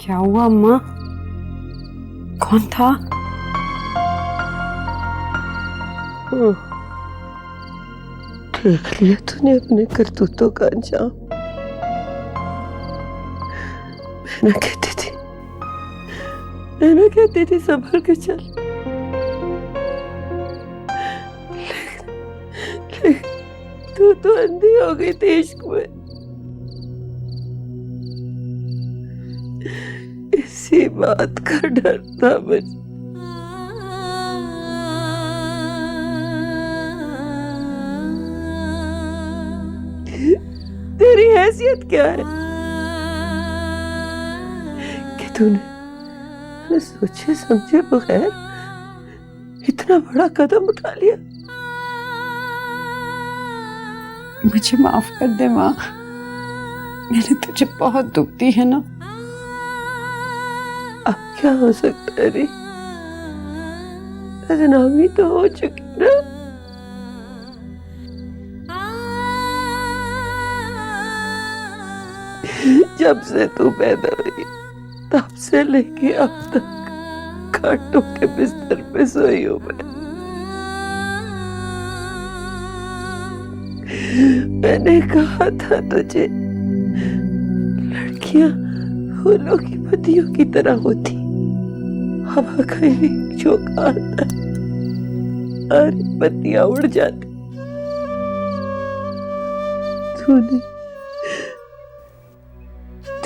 क्या हुआ अम्मा? कौन था? देख लिया तूने अपने करतूतों का अंजाम। मैं ना कहती थी संभल के चल, लेकिन तू तो अंधी हो गई थी इश्क में। इसी बात का डर था मुझे। तेरी हैसियत क्या है कि तूने सोचे समझे बगैर इतना बड़ा कदम उठा लिया? मुझे माफ कर दे माँ, मैंने तुझे बहुत दुख दी है ना। अब क्या हो सकता है री? बदनामी तो हो चुकी ना। जब से तू पैदा हुई तब से लेके अब तक कांटों के बिस्तर पे सोई हूं मैं। मैंने कहा था तुझे, लड़कियां फूलों की पत्तियों की तरह होती, हवा का एक झोंका आता है, सारी पत्तियां उड़ जाती।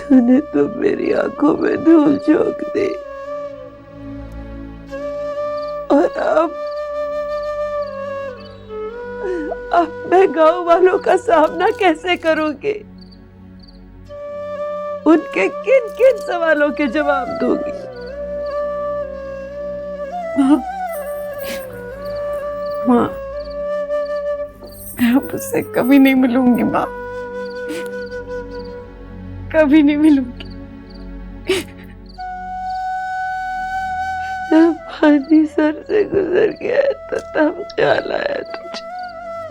तूने तो मेरी आंखों में धूल झोंक दी। और अब मैं गांव वालों का सामना कैसे करूंगी? उनके किन किन सवालों के जवाब दूंगी? माँ, मैं अब उससे कभी नहीं मिलूंगी माँ, कभी नहीं मिलूंगी। जब पानी सर से गुजर गया तो तब ख्याल आया तुझे।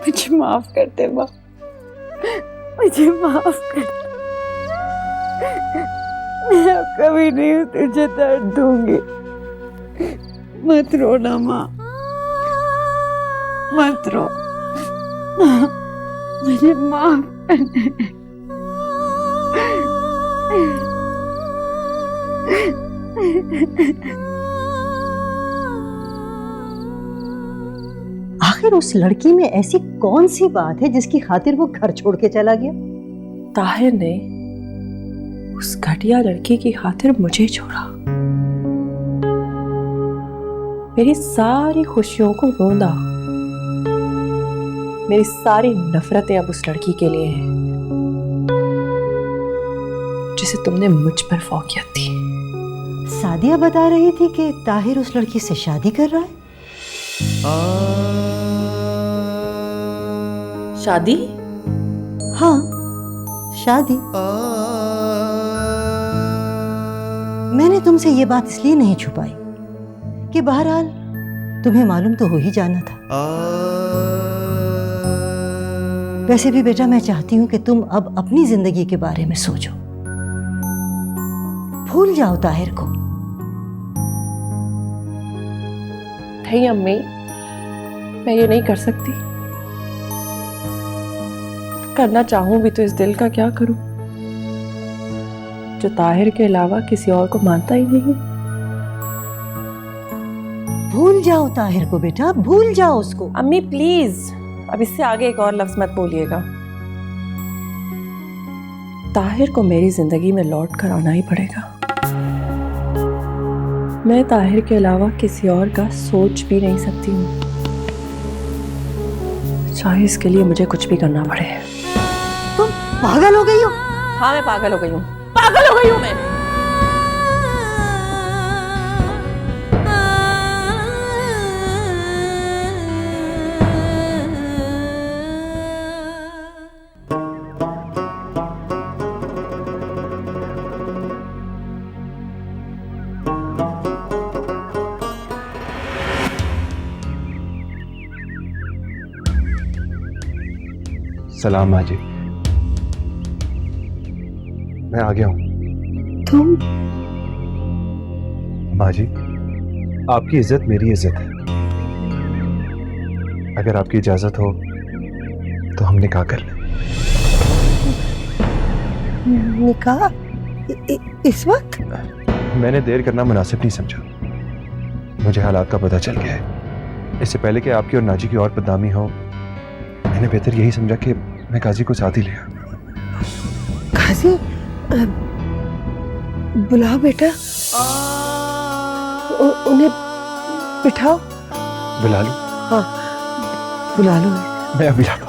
मुझे माफ कर दे माँ, मुझे माफ कर दे। मैं अब कभी नहीं तुझे दर्द दूंगी। मत रोना माँ, मत रो। मुझे माफ कर दे। आखिर उस लड़की में ऐसी कौन सी बात है जिसकी खातिर वो घर छोड़ के चला गया? ताहिर ने उस घटिया लड़की की खातिर मुझे छोड़ा। मेरी सारी खुशियों को रोंदा। मेरी सारी नफरतें अब उस लड़की के लिए हैं जिसे तुमने मुझ पर फौकियत थी। सादिया बता रही थी कि ताहिर उस लड़की से शादी कर रहा है। शादी? हाँ, शादी। मैंने तुमसे ये बात इसलिए नहीं छुपाई कि बहरहाल तुम्हें मालूम तो हो ही जाना था। वैसे भी बेटा, मैं चाहती हूं कि तुम अब अपनी जिंदगी के बारे में सोचो। भूल जाओ ताहिर को। नहीं अम्मी, मैं ये नहीं कर सकती। करना चाहूं भी तो इस दिल का क्या करूं जो ताहिर के अलावा किसी और को मानता ही नहीं। भूल जाओ ताहिर को बेटा, भूल जाओ उसको। अम्मी प्लीज, अब इससे आगे एक और लफ्ज मत बोलिएगा। ताहिर को मेरी जिंदगी में लौट कर आना ही पड़ेगा। मैं ताहिर के अलावा किसी और का सोच भी नहीं सकती हूँ, चाहे इसके लिए मुझे कुछ भी करना पड़े। तुम पागल हो गई हो? हाँ, मैं पागल हो गई हूँ, पागल हो गई हूँ मैं। सलाम माँ जी, मैं आ गया हूँ। तुम माँ जी, आपकी इज्जत मेरी इज्जत है। अगर आपकी इजाजत हो तो हम निकाह कर लें। निकाह इस वक्त? मैंने देर करना मुनासिब नहीं समझा। मुझे हालात का पता चल गया है। इससे पहले कि आपकी और नाजी की और बदनामी हो, मैंने बेहतर यही समझा कि मैं काजी को साथ ही लिया। काजी, बुलाओ बेटा, उन्हें बिठाओ। बुला लूं? हाँ, बुला लो। मैं अभी ला लूं।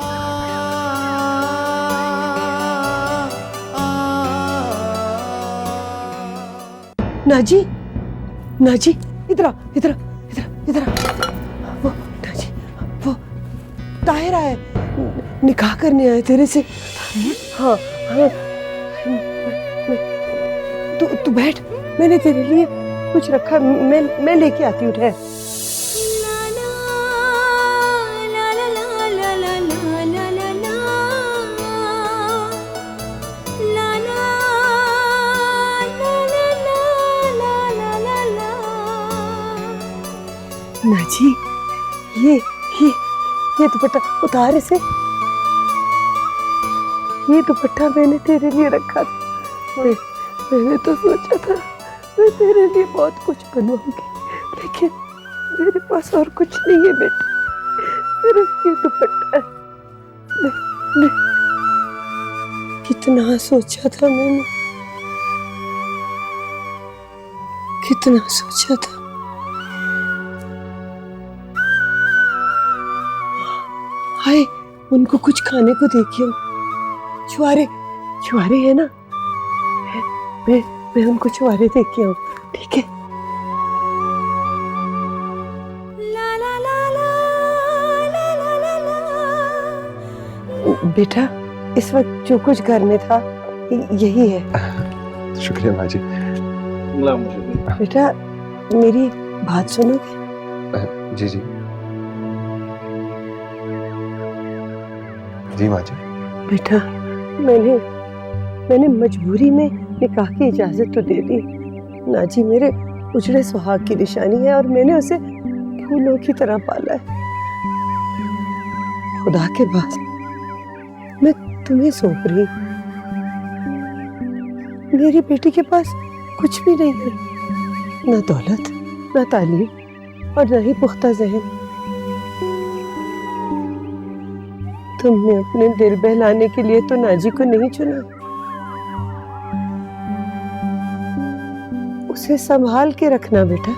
नाजी, नाजी, इधर आ, इधर आ, इधर आ, इधर आ। वो नाजी, वो ताहिर आए, निकाह करने आए तेरे से। हाँ हाँ, तू बैठ, मैंने तेरे लिए कुछ रखा, मैं लेके आती हूँ। ठहर। नाजी, ये दुपट्टा उतार इसे। ये दुपट्टा मैंने तेरे लिए रखा था। मैंने तो सोचा था मैं तेरे लिए बहुत कुछ बनवाऊंगी, लेकिन मेरे पास और कुछ नहीं है बेटा, सिर्फ ये दुपट्टा है। ले। कितना सोचा था मैंने, कितना सोचा था। हाय, उनको कुछ खाने को देखिए। छुआरे, छुआरे है ना? मैं उनको छुआरे देख के आऊं, ठीक है? बेटा, इस वक्त जो कुछ घर में था यही है। शुक्रिया माँ जी। बेटा, मेरी बात सुनोगे? जी जी जी माँ जी। बेटा, मैंने मजबूरी में निकाह की इजाजत तो दे दी। नाजी मेरे उजड़े सुहाग की निशानी है और मैंने उसे फूलों की तरह पाला है। खुदा के बाद मैं तुम्हें सौंप रही। मेरी बेटी के पास कुछ भी नहीं है, ना दौलत, ना तालीम और न ही पुख्ता ज़हन। तुमने अपने दिल बहलाने के लिए तो नाजी को नहीं चुना, उसे संभाल के रखना बेटा।